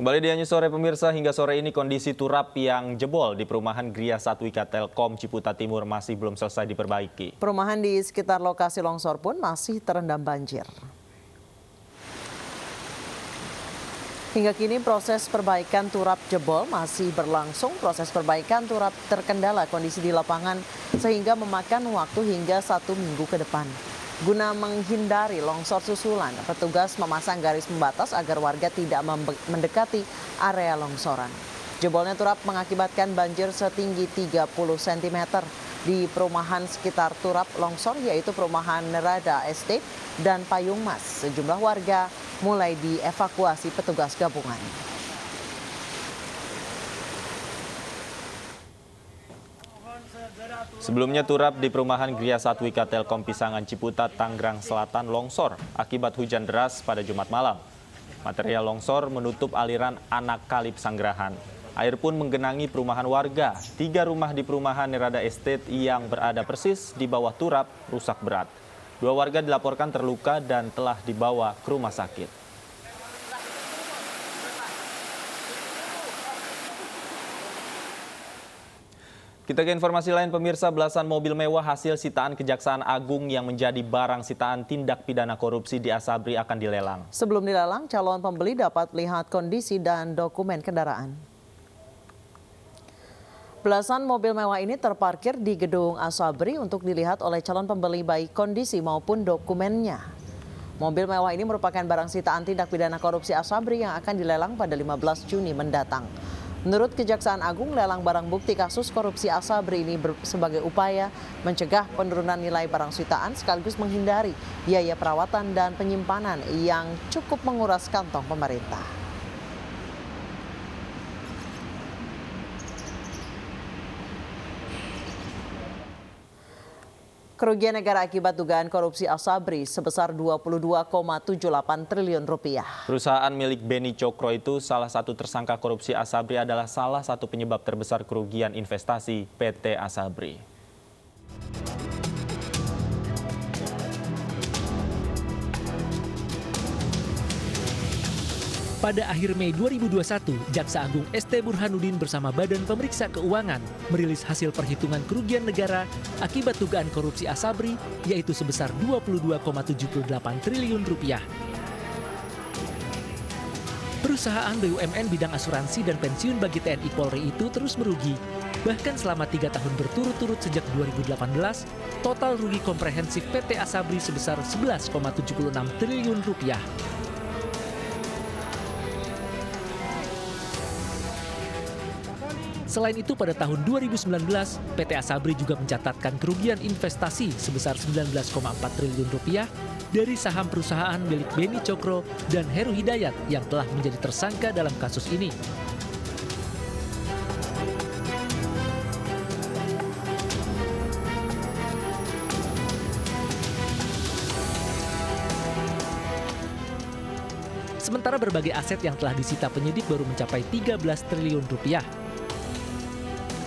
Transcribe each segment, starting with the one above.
Kembali di Anju Sore pemirsa, hingga sore ini kondisi turap yang jebol di perumahan Gria Satwika Telkom Ciputat Timur masih belum selesai diperbaiki. Perumahan di sekitar lokasi longsor pun masih terendam banjir. Hingga kini proses perbaikan turap jebol masih berlangsung. Proses perbaikan turap terkendala kondisi di lapangan sehingga memakan waktu hingga 1 minggu ke depan. Guna menghindari longsor susulan, petugas memasang garis pembatas agar warga tidak mendekati area longsoran. Jebolnya turap mengakibatkan banjir setinggi 30 cm di perumahan sekitar turap longsor, yaitu perumahan Nerada Estate dan Payung Mas. Sejumlah warga mulai dievakuasi petugas gabungan. Sebelumnya turap di perumahan Gria Satwika Telkom Pisangan Ciputat, Tangerang Selatan longsor akibat hujan deras pada Jumat malam. Material longsor menutup aliran anak kali Pesanggerahan. Air pun menggenangi perumahan warga. 3 rumah di perumahan Nerada Estate yang berada persis di bawah turap rusak berat. 2 warga dilaporkan terluka dan telah dibawa ke rumah sakit. Kita ke informasi lain pemirsa, belasan mobil mewah hasil sitaan Kejaksaan Agung yang menjadi barang sitaan tindak pidana korupsi di Asabri akan dilelang. Sebelum dilelang, calon pembeli dapat lihat kondisi dan dokumen kendaraan. Belasan mobil mewah ini terparkir di gedung Asabri untuk dilihat oleh calon pembeli baik kondisi maupun dokumennya. Mobil mewah ini merupakan barang sitaan tindak pidana korupsi Asabri yang akan dilelang pada 15 Juni mendatang. Menurut Kejaksaan Agung, lelang barang bukti kasus korupsi Asabri ini sebagai upaya mencegah penurunan nilai barang sitaan sekaligus menghindari biaya perawatan dan penyimpanan yang cukup menguras kantong pemerintah. Kerugian negara akibat dugaan korupsi Asabri sebesar 22,78 triliun rupiah. Perusahaan milik Beni Cokro itu salah satu tersangka korupsi Asabri adalah salah satu penyebab terbesar kerugian investasi PT Asabri. Pada akhir Mei 2021, Jaksa Agung ST Burhanuddin bersama Badan Pemeriksa Keuangan merilis hasil perhitungan kerugian negara akibat dugaan korupsi Asabri, yaitu sebesar 22,78 triliun rupiah. Perusahaan BUMN bidang asuransi dan pensiun bagi TNI Polri itu terus merugi. Bahkan selama 3 tahun berturut-turut sejak 2018, total rugi komprehensif PT Asabri sebesar 11,76 triliun rupiah. Selain itu, pada tahun 2019, PT Asabri juga mencatatkan kerugian investasi sebesar 19,4 triliun rupiah dari saham perusahaan milik Beni Cokro dan Heru Hidayat yang telah menjadi tersangka dalam kasus ini. Sementara berbagai aset yang telah disita penyidik baru mencapai 13 triliun rupiah.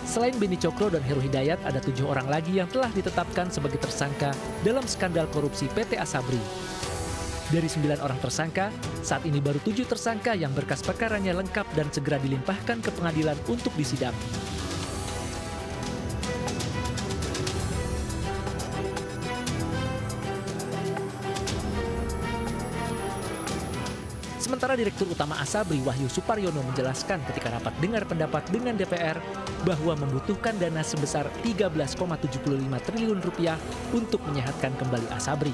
Selain Beni Cokro dan Heru Hidayat, ada 7 orang lagi yang telah ditetapkan sebagai tersangka dalam skandal korupsi PT Asabri. Dari 9 orang tersangka, saat ini baru 7 tersangka yang berkas perkaranya lengkap dan segera dilimpahkan ke pengadilan untuk disidang. Sementara Direktur Utama Asabri Wahyu Suparyono menjelaskan ketika rapat dengar pendapat dengan DPR bahwa membutuhkan dana sebesar 13,75 triliun rupiah untuk menyehatkan kembali Asabri.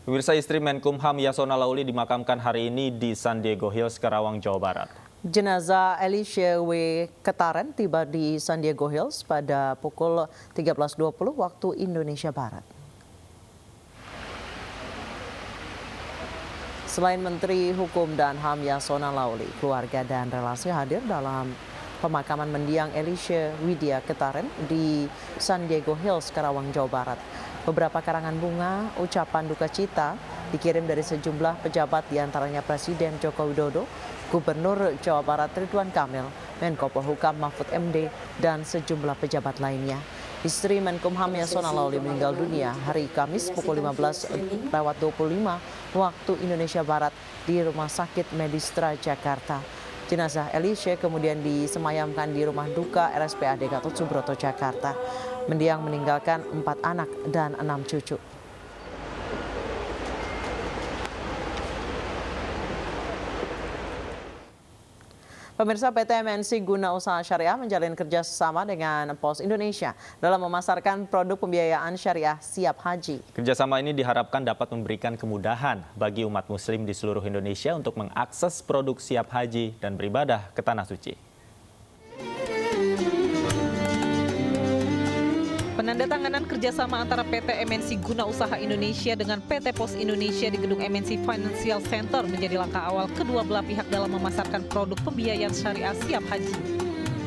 Pemirsa, istri Menkumham Yasona Lauli dimakamkan hari ini di San Diego Hills, Karawang, Jawa Barat. Jenazah Alicia W. Ketaren tiba di San Diego Hills pada pukul 13.20 waktu Indonesia Barat. Selain Menteri Hukum dan HAM Yasona Lauli, keluarga dan relasi hadir dalam pemakaman mendiang Alicia Widya Ketaren di San Diego Hills, Karawang, Jawa Barat. Beberapa karangan bunga, ucapan duka cita dikirim dari sejumlah pejabat, diantaranya Presiden Joko Widodo, Gubernur Jawa Barat Ridwan Kamil, Menko Polhukam Mahfud MD, dan sejumlah pejabat lainnya. Istri Menkumham Yasona Lawli meninggal dunia hari Kamis pukul 15.25 waktu Indonesia Barat di Rumah Sakit Medistra Jakarta. Jenazah Elisha kemudian disemayamkan di rumah duka RSPAD Gatot Subroto Jakarta. Mendiang meninggalkan 4 anak dan 6 cucu. Pemirsa, PT MNC Guna Usaha Syariah menjalin kerjasama dengan Pos Indonesia dalam memasarkan produk pembiayaan syariah siap haji. Kerjasama ini diharapkan dapat memberikan kemudahan bagi umat muslim di seluruh Indonesia untuk mengakses produk siap haji dan beribadah ke Tanah Suci. Penandatanganan kerjasama antara PT MNC Guna Usaha Indonesia dengan PT Pos Indonesia di gedung MNC Financial Center menjadi langkah awal kedua belah pihak dalam memasarkan produk pembiayaan syariah siap haji.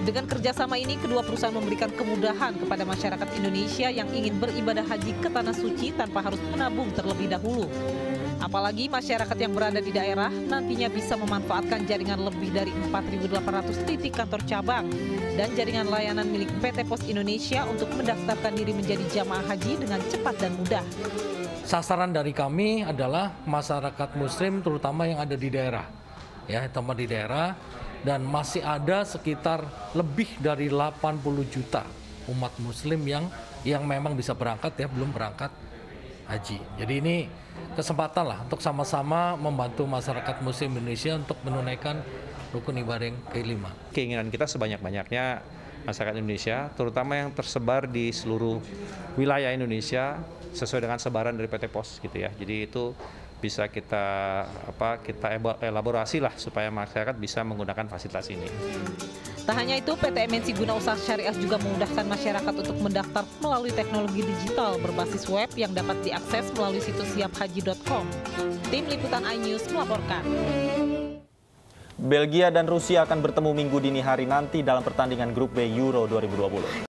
Dengan kerjasama ini, kedua perusahaan memberikan kemudahan kepada masyarakat Indonesia yang ingin beribadah haji ke Tanah Suci tanpa harus menabung terlebih dahulu. Apalagi masyarakat yang berada di daerah nantinya bisa memanfaatkan jaringan lebih dari 4.800 titik kantor cabang dan jaringan layanan milik PT Pos Indonesia untuk mendaftarkan diri menjadi jamaah haji dengan cepat dan mudah. Sasaran dari kami adalah masyarakat muslim terutama yang ada di daerah. Ya, terutama di daerah, dan masih ada sekitar lebih dari 80 juta umat muslim yang memang bisa berangkat ya, belum berangkat haji. Jadi ini kesempatan lah untuk sama-sama membantu masyarakat muslim Indonesia untuk menunaikan rukun ibadah yang kelima. Keinginan kita sebanyak-banyaknya masyarakat Indonesia, terutama yang tersebar di seluruh wilayah Indonesia sesuai dengan sebaran dari PT Pos gitu ya. Jadi itu bisa kita elaborasi lah supaya masyarakat bisa menggunakan fasilitas ini. Tak hanya itu, PT MNC Guna Usaha Syariah juga memudahkan masyarakat untuk mendaftar melalui teknologi digital berbasis web yang dapat diakses melalui situs siaphaji.com. Tim Liputan iNews melaporkan. Belgia dan Rusia akan bertemu Minggu dini hari nanti dalam pertandingan grup B Euro 2020.